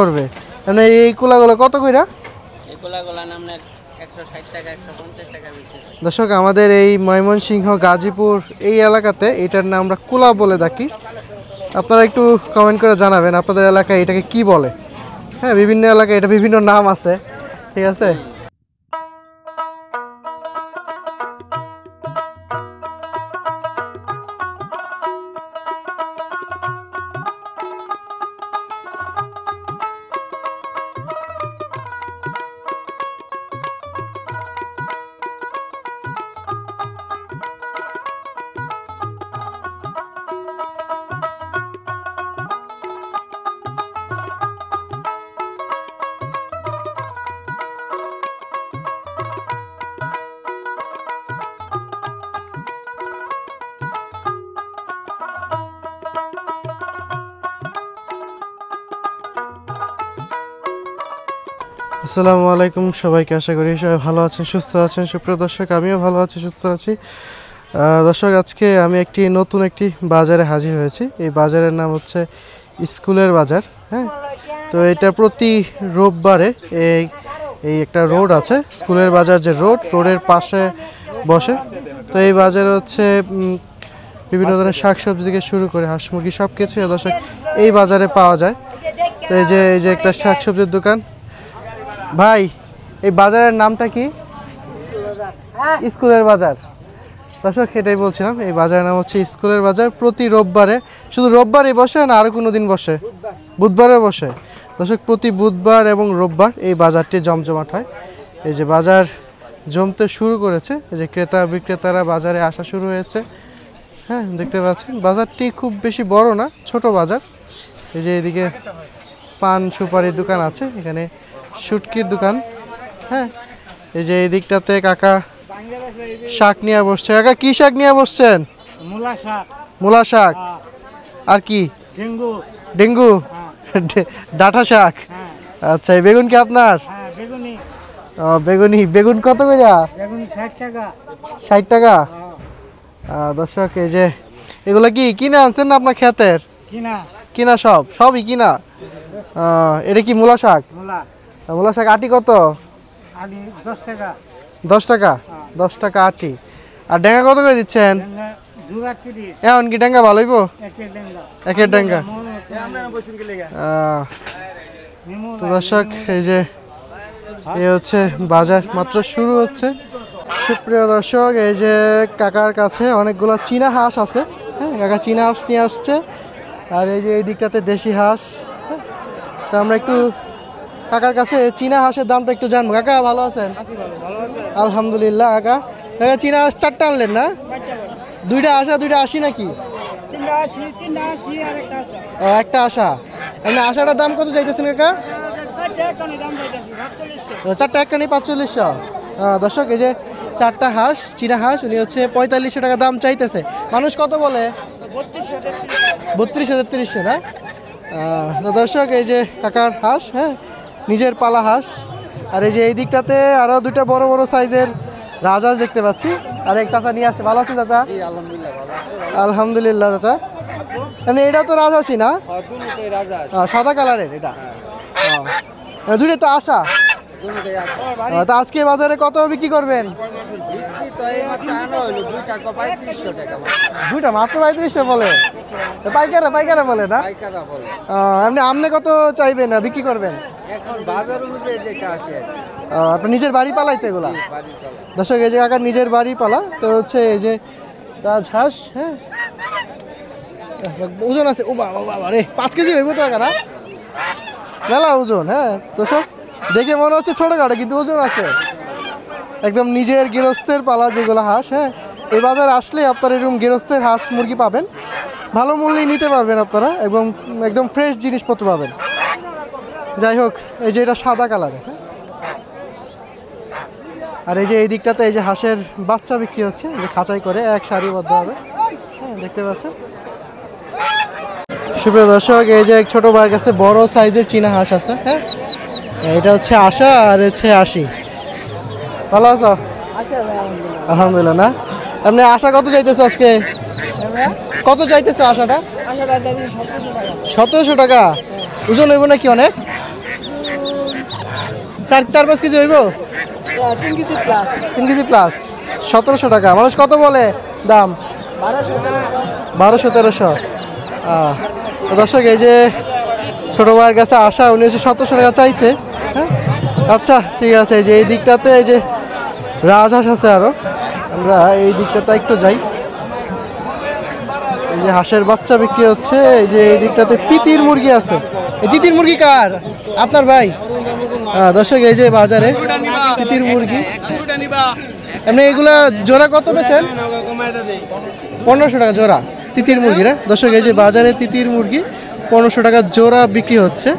করবে মানে এই কুলাগুলো কত কইরা? এই কুলাগুলো নামনে 160 টাকা 150 টাকা বিক্রি হয়। দর্শক আমাদের এই ময়মনসিংহ গাজীপুর এই এলাকাতে এটার নাম আমরা কুলা বলে থাকি। আপনারা একটু কমেন্ট করে জানাবেন আপনাদের এলাকায় এটাকে কি বলে। হ্যাঁ, বিভিন্ন এলাকায় এটা বিভিন্ন নাম আছে, ঠিক আছে। আসসালামু আলাইকুম সবাইকে, আশা করি সবাই ভালো আছেন, সুস্থ আছেন। সুপ্রিয় দর্শক, আমিও ভালো আছি, সুস্থ আছি। দর্শক, আজকে আমি নতুন একটি বাজারে হাজির হয়েছি। এই বাজারের নাম হচ্ছে স্কুলের বাজার। হ্যাঁ, তো এটা প্রতি রোববারে এই একটা রোড আছে, স্কুলের বাজার যে রোডের পাশে বসে। তো এই বাজারে হচ্ছে বিভিন্ন ধরনের শাকসবজি থেকে শুরু করে হাঁস মুরগি সব কিছু দর্শক এই বাজারে পাওয়া যায়। তো এই যে একটা শাকসবজির দোকান। ভাই, এই বাজারের নামটা কি? স্কুলের বাজার। দর্শক, সেটাই বলছিলাম, এই বাজারের নাম হচ্ছে স্কুলের বাজার। প্রতি রোববারে, শুধু রোববারই বসে না আরও কোনো দিন বসে? বুধবারে বসে। দর্শক, প্রতি বুধবার এবং রোববার এই বাজারটি জমজমাট হয়। এই যে বাজার জমতে শুরু করেছে, এই যে ক্রেতা বিক্রেতারা বাজারে আসা শুরু হয়েছে। হ্যাঁ, দেখতে পাচ্ছেন বাজারটি খুব বেশি বড় না, ছোট বাজার। এই যে এদিকে পান সুপারির দোকান আছে, এখানে শুটকির দোকান। হ্যাঁ, এই যে এই দিকটাতে কাকা শাক নিয়ে বসছে। কাকা, কি শাক নিয়ে বসছেন? মূলা শাক। আর কি? ডেঙ্গু। ডাঁটা শাক। আচ্ছা, এই বেগুন কি আপনার? বেগুনি। বেগুন কত করে? 60 টাকা। দর্শক, এই যে এগুলো কি কিনে আনছেন না আপনার ক্ষেতের? কিনা। সবই কিনা। এটা কি মূলা শাক? মূলা শাক আটি কত? 10 টাকা। 10 টাকা আটি। আর ডেঙ্গা কত করে দিচ্ছেন? এখন কি ডেঙ্গা ভালো হইব? একের ডেঙ্গা। তো দর্শক, এই যে এই হচ্ছে বাজার মাত্র শুরু হচ্ছে। সুপ্রিয় দর্শক, এই যে কাকার কাছে অনেকগুলো চীনা হাঁস আছে। হ্যাঁ, কাকা চীনা হাঁস নিয়ে আসছে। আর এই যে এই দিকটাতে দেশি হাঁস। হ্যাঁ, তো আমরা একটু কাকার কাছে চীনা হাঁসের দামটা একটু জানবো। কাকা, ভালো আছেন? আলহামদুলিল্লাহ। কাকা চীনা হাঁস 4টা আনলেন না? 2টা আসা 2টা আসি নাকি? একটা আসা। এমনি আশাটার দাম কত চাইতেছেন কাকা? 4টা একখানি 4500। দর্শক, এই যে 4টা হাঁস, চীনা হাঁস, উনি হচ্ছে 4500 টাকা দাম চাইতেছে। মানুষ কত বলে? 3200 না? দর্শক, এই যে কাকার হাঁস, হ্যাঁ, নিজের পালা হাঁস। আর এই যে এই দিকটাতে আরো 2টা বড় বড় সাইজের রাজহাঁস দেখতে পাচ্ছি। আর এক চাচা নিয়ে আসছে। ভালো আছেন চাচা? আলহামদুলিল্লাহ চাচা। মানে এটা তো রাজহাঁসই না? সাদা কালারের এটা। দুইটা তো আসা। তা আজকে বাজারে কত বিক্রি করবেন? 2টা মাত্র 3500 বলে। পাইকারা বলে না? এমনি আপনি কত চাইবেন না বিক্রি করবেন? আপনার নিজের বাড়ি পালাই তো এগুলা? দর্শক, এই যে কাকার নিজের বাড়ি পালা। তো হচ্ছে এই যে রাজহাঁস। হ্যাঁ, ওজন আছে। ও বাবা রে, 5 কেজি হইব তো কাকা? মেলা ওজন। হ্যাঁ দর্শক, দেখে মনে হচ্ছে ছোটখাটো, কিন্তু ওজন আছে। একদম নিজের গৃহস্থের পালা যেগুলো হাঁস। হ্যাঁ, এই বাজার আসলে আপনারা এরকম গৃহস্থের হাঁস মুরগি পাবেন, ভালো মূল্যে নিতে পারবেন আপনারা, এবং একদম ফ্রেশ জিনিসপত্র পাবেন। যাই হোক, এই যে এটা সাদা কালারের। আর এই যে এই দিকটাতে এই যে হাঁসের বাচ্চা বিক্রি হচ্ছে, এই যে খাঁচাই করে এক সারিবদ্ধ হবে। হ্যাঁ, দেখতে পাচ্ছেন। সুপ্রিয় দর্শক, এই যে ছোট ভাইয়ের কাছে বড় সাইজের চীনা হাঁস আছে। হ্যাঁ, এটা হচ্ছে আশা আর হচ্ছে 80। ভালো আছো? আলহামদুলিল্লাহ। না, আপনি আশা কত চাইতেছো আজকে? কত চাইতেছো আশাটা? 1700 টাকা। ওজন হইব নাকি অনেক? 4-5 কেজি হইব? 3 কেজি প্লাস 3 কেজি প্লাস 1700 টাকা। মানুষ কত বলে দাম? 1200-1300। তো দর্শক এই যে ছোট ভাইয়ের কাছে আসা, উনি হচ্ছে 1700 টাকা চাইছে। হ্যাঁ, আচ্ছা ঠিক আছে। এই যে এই দিকটাতে এই যে রাজহাঁস আছে, আরো আমরা এই দিকটাতে একটু যাই। এই যে হাঁসের বাচ্চা বিক্রি হচ্ছে। এই যে এই দিকটাতে তিতির মুরগি আছে। এই তিতির মুরগি কার? আপনার ভাই? দর্শক এই যে বাজারে তিতির মুরগি, এমনি এগুলা জোড়া কত বেচেন? 1500 টাকা জোড়া তিতির মুরগি রে। দর্শক এই যে বাজারে তিতির মুরগি 1500 টাকা জোড়া বিক্রি হচ্ছে।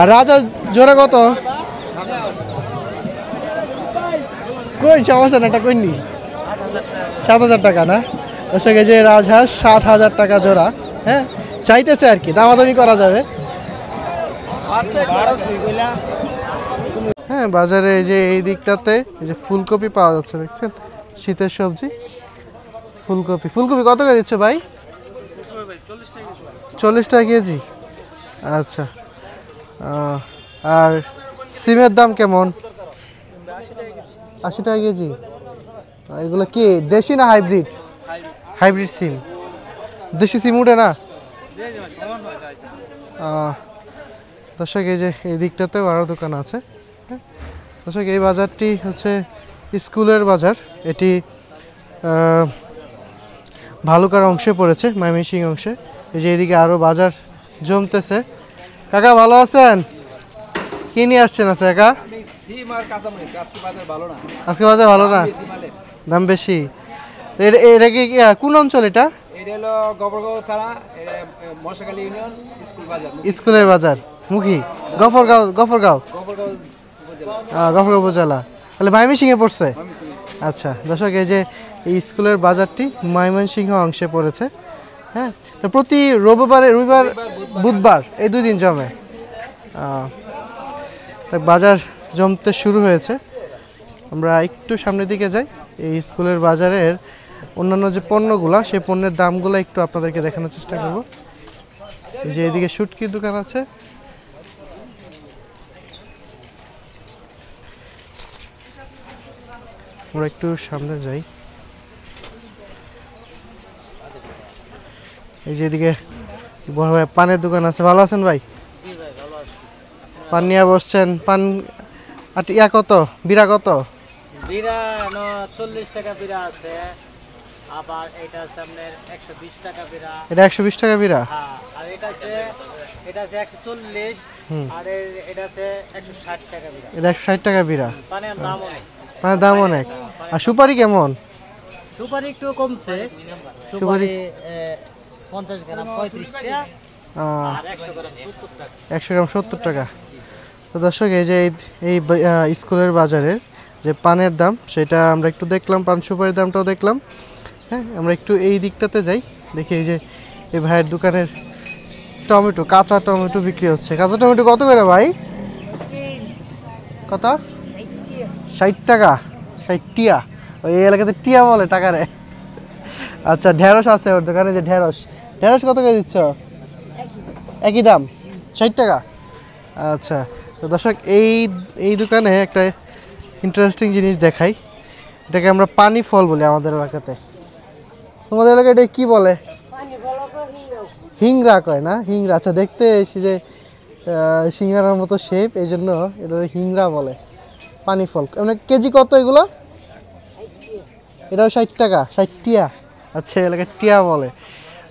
আর রাজা জোড়া কত? কই সমস্যা না, এটা কই নি 7000 টাকা না? দর্শক এই যে রাজহাঁস 7000 টাকা জোড়া। হ্যাঁ, চাইতেছে আর কি, দামাদামি করা যাবে। হ্যাঁ, বাজারে এই যে এই দিকটাতে এই যে ফুলকপি পাওয়া যাচ্ছে, দেখছেন শীতের সবজি ফুলকপি। ফুলকপি কত করে দিচ্ছ ভাই? 40 টাকা কেজি। আচ্ছা, আর সিমের দাম কেমন? 80 টাকা কেজি। এগুলো কি দেশি না হাইব্রিড? হাইব্রিড সিম। দেশি সিম উঠে না? দর্শক এই যে এই দিকটাতেও আরও দোকান আছে। দর্শক এই বাজারটি হচ্ছে স্কুলের বাজার। এটি ভালুকার অংশে পড়েছে, ময়মনসিংহ অংশে। এই যে এদিকে আরও বাজার জমতেছে। কাকা ভালো আছেন? কি নিয়ে আসছেন? আছে কাকা, আজকে বাজার ভালো না, দাম বেশি। এটা কি কোন অঞ্চল? এটা স্কুলের বাজার মুখী গফরগাঁও। গফরগাঁও উপজেলা, তাহলে ময়মনসিংহে পড়ছে। আচ্ছা দর্শক এই যে এই স্কুলের বাজারটি ময়মনসিংহ অংশে পড়েছে। হ্যাঁ, তো প্রতি রবিবার বুধবার এই 2 দিন জমে। বাজার জমতে শুরু হয়েছে। আমরা একটু সামনের দিকে যাই। এই স্কুলের বাজারের অন্যান্য যে পণ্যগুলা, সেই পণ্যের দামগুলো একটু আপনাদেরকে দেখানোর চেষ্টা করব। এই যে এদিকে শুটকির দোকান আছে। আমরা একটু সামনে যাই। এই যে এদিকে বড় ভাই পানের দোকান আছে। ভালো আছেন ভাই? পান নিয়ে বসছেন। পান ইয়া কত? বিড়া কত? বিড়া 40 টাকা বিড়া আছে, আবার এটা আছে আপনার 120 টাকা বিড়া। এটা 120 টাকা বিড়া। হ্যাঁ, আর এটা আছে 140, আর এটা আছে 160 টাকা বিড়া। এটা 160 টাকা বিড়া। পানের দাম অনেক। পানের দাম অনেক। আর সুপারি কেমন? সুপারি একটু কমছে। সুপারি 50 গ্রাম 35 টাকা, আর 100 গ্রাম 70 টাকা। 100 গ্রাম 70 টাকা। তো দর্শক এই যে এই স্কুলের বাজারের যে পানের দাম, সেটা আমরা একটু দেখলাম। পান সুপারির দামটাও দেখলাম। হ্যাঁ, আমরা একটু এই দিকটাতে যাই। দেখি এই যে এই ভাইয়ের দোকানের টমেটো, কাঁচা টমেটো বিক্রি হচ্ছে। কাঁচা টমেটো কত করে ভাই? কত? 60 টাকা। 60 টিয়া। ওই এলাকাতে টিয়া বলে টাকারে। আচ্ছা, ঢেঁড়স আছে ওর দোকানে। যে ঢেঁড়স কত করে দিচ্ছ? একই দাম, 60 টাকা। আচ্ছা, তো দর্শক এই দোকানে একটা ইন্টারেস্টিং জিনিস দেখাই। এটাকে আমরা পানি ফল বলি আমাদের এলাকাতে। তোমাদের এলাকায় এটা কি বলে? হিংরা কয় না? হিংরা। আচ্ছা, দেখতে এসে যে সিঙ্গারার মতো শেপ, এই জন্য এটা হিংরা বলে। পানি ফল মানে কেজি কত এগুলো? এটাও 60 টাকা। 60 টিয়া। আচ্ছা, এলাকায় টিয়া বলে।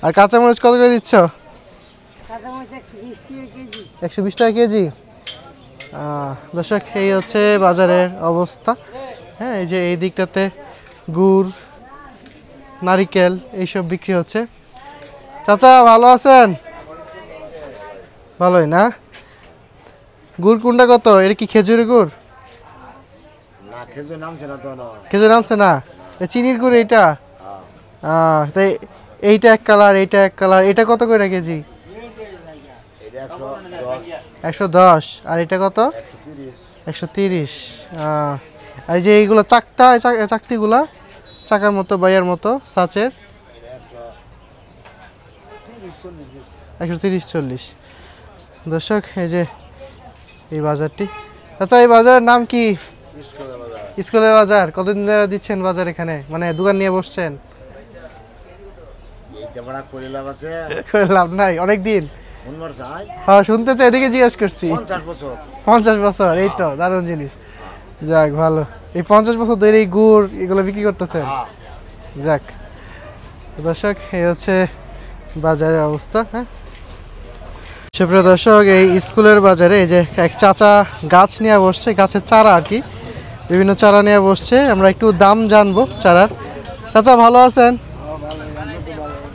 আর কাঁচামরিচ কত করে দিচ্ছ? 120 টাকা কেজি। দর্শক এই হচ্ছে বাজারের অবস্থা। হ্যাঁ, এই যে এই দিকটাতে গুড়, নারিকেল এইসব বিক্রি হচ্ছে। চাচা ভালো আছেন? ভালোই না? গুড় কোনটা কত? এটা কি খেজুরের গুড়? খেজুর নামছে না? চিনির গুড় এইটা? তাই এইটা এক কালার, এইটা এক কালার। এটা কত করে কেজি? 110। আর এটা কত? 130। আর যে এইগুলো চাকতিগুলা চাকার মতো, বাইয়ের মতো সাচের, 130-40। দর্শক এই যে এই বাজারটি আচ্ছা, এই বাজারের নাম কি? স্কুলের বাজার। কতদিন ধরে দিচ্ছেন বাজার এখানে, মানে দোকান নিয়ে বসছেন? করে লাভ নাই, অনেকদিন। হ্যাঁ শুনতে চাই, এদিকে জিজ্ঞেস করছি। 50 বছর, এই তো দারুণ জিনিস। যাক ভালো, এই 50 বছর ধরে এই গুড় এগুলো বিক্রি করতেছেন। যাক দর্শক, এই হচ্ছে বাজারের অবস্থা। হ্যাঁ সুপ্রিয় দর্শক, এই স্কুলের বাজারে এই যে এক চাচা গাছ নিয়ে বসছে, গাছের চারা আর কি, বিভিন্ন চারা নিয়ে বসছে। আমরা একটু দাম জানবো চারার। চাচা ভালো আছেন?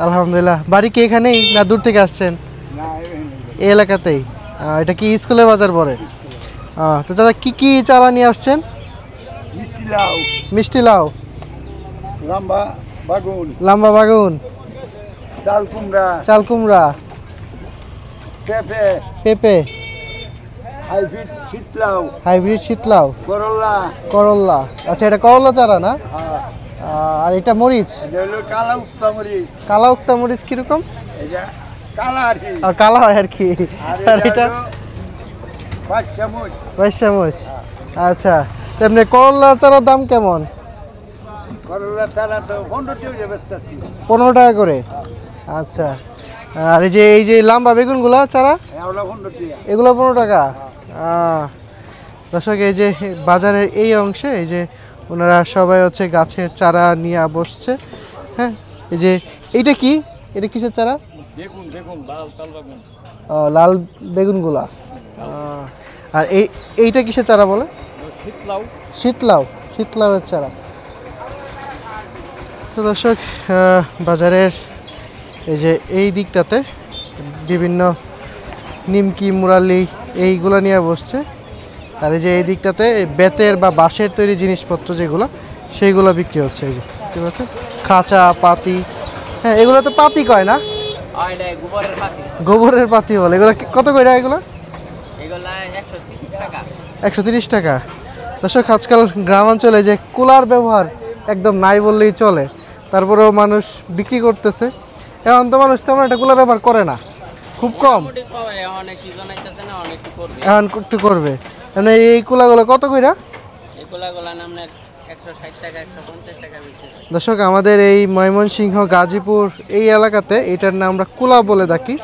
আলহামদুলিল্লাহ। বাড়ি কি এখানেই না দূর থেকে আসছেন? এই এলাকাতেই। এটা কি স্কুলের বাজার পড়ে? তো চাচা কি কি চারা নিয়ে আসছেন? মিষ্টি লাউ, লম্বা বাগুন, চাল কুমড়া, পেঁপে, হাইব্রিড শীতলাউ, করল্লা। আচ্ছা, এটা করল্লা চারা না? আর এটা মরিচ, কালা উক্তা মরিচ। কিরকম? কালা হয় আর কি। আর এটা 5 চামচ। আচ্ছা, তেমনি করল্লা চারার দাম কেমন? 15 টাকা করে। আচ্ছা, আর এই যে লম্বা বেগুনগুলো চারা, এগুলো 15 টাকা। দর্শক, এই যে বাজারের এই অংশে এই যে ওনারা সবাই হচ্ছে গাছের চারা নিয়ে বসছে। হ্যাঁ, এই যে এইটা কি, এটা কিসের চারা? লাল বেগুনগুলা। আর এইটা কিসের চারা বলে? শীতলাউয়ের চারা। তো দর্শক, বাজারের এই যে এই দিকটাতে বিভিন্ন নিমকি, মুরালি এইগুলো নিয়ে বসছে। আর এই যে এই দিকটাতে বেতের বা বাঁশের তৈরি জিনিসপত্র যেগুলো, সেইগুলো বিক্রি হচ্ছে। এই যে ঠিক আছে, খাঁচা, পাতি। হ্যাঁ, এগুলো তো পাতি কয় না? গোবরের পাতি বলে। এগুলো কত করে? এগুলো 130 টাকা। দর্শক, আজকাল গ্রামাঞ্চলে যে কুলার ব্যবহার একদম নাই বললেই চলে, তারপরেও মানুষ বিক্রি করতেছে। এখন তো মানুষ তেমন একটা কুলার ব্যবহার করে না, খুব কম। এখন একটু করবে। মানে এই কুলাগুলো কত করে? দর্শক, আমাদের এই ময়মনসিংহ, গাজীপুর এই এলাকাতে এটার নাম আমরা কুলা বলে থাকি।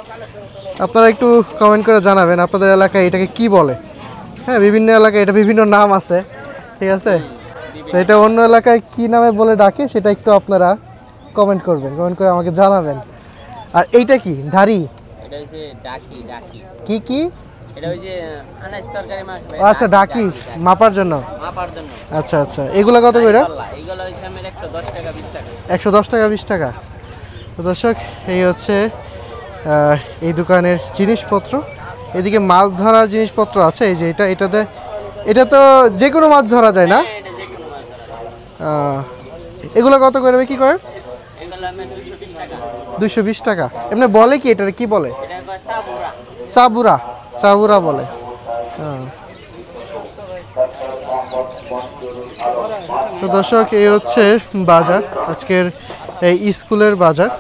আপনারা একটু কমেন্ট করে জানাবেন আপনাদের এলাকায় এটাকে কি বলে। হ্যাঁ, বিভিন্ন এলাকায় এটা বিভিন্ন নাম আছে, ঠিক আছে? তো এটা অন্য এলাকায় কি নামে বলে ডাকে সেটা একটু আপনারা কমেন্ট করবেন, কমেন্ট করে আমাকে জানাবেন। আর এইটা কি ধারি? কি কি? আচ্ছা, ডাকি মাপার জন্য। আচ্ছা আচ্ছা, এগুলো কত করে? 110 টাকা, 20 টাকা। তো দর্শক, এই হচ্ছে এই দোকানের জিনিসপত্র। এদিকে মাছ ধরার জিনিসপত্র আছে। এই যে এটা তো যে কোনো মাছ ধরা যায় না? এগুলো কত করে কি করে? 220 টাকা। এমনি বলে কি, এটা কি বলে? চাবুরা বলে। তো দর্শক, এই হচ্ছে বাজার, আজকের এই স্কুলের বাজার।